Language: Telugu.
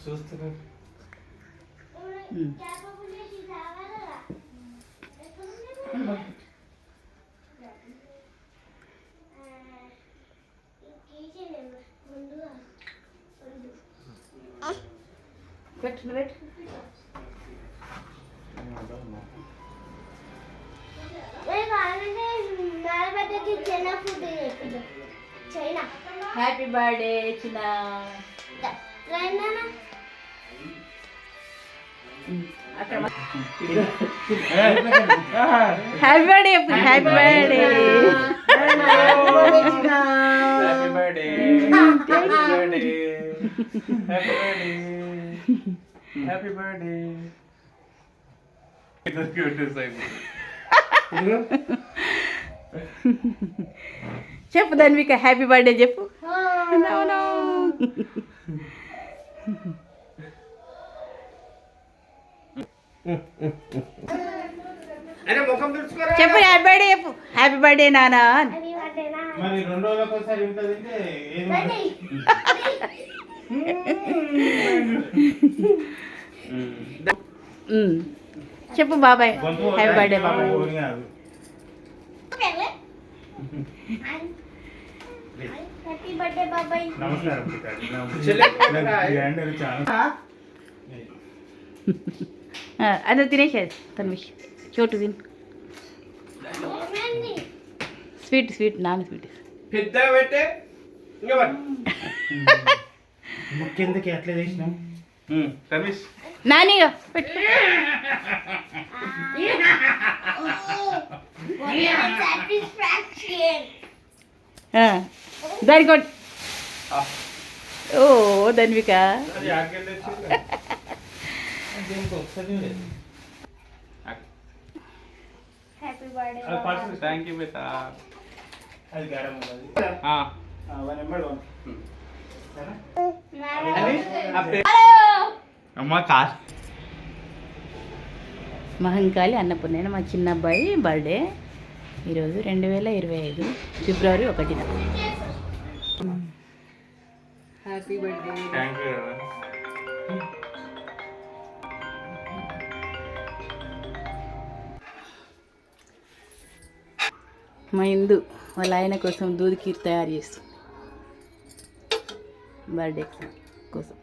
చూస్తున్నారు. పెట్టు హ్యాపీ బర్త్డే చిన్న happy birthday happy birthday happy birthday happy birthday. చెప్పు ధన్విక హ్యాపీ బర్త్డే చెప్పు. చెప్పు హ్యాపీ బర్త్డే చెప్పు. హ్యాపీ బర్త్డే నానా. మరి 2 రోజులకు ఒకసారి ఉంటుందంటే చెప్పు బాబాయ్ హ్యాపీ బర్త్డే బాబాయ్. హ్యాపీ బర్త్డే బాబాయ్. నమస్కారం. అది తినేసేది తన్విష్ చోటు తిను. స్వీట్ నాన్న స్వీట్ పెద్ద పెట్టే ముఖ్యందుకు ఎట్లా చేసినాం రమేష్ నానిగా పెట్టు. దానికి ఓ Dhanvika happy birthday thank you బేటా. అది గారం అమ్మా కార్ మహంకాళి అన్నపూర్ణ మా చిన్న అబ్బాయి బర్త్డే ఈరోజు 2025 ఫిబ్రవరి 1న. Happy birthday. Thank you. మా ఇందు వాళ్ళ ఆయన కోసం దూద్ కీర్ తయారు చేస్తుంది బర్త్డే కోసం.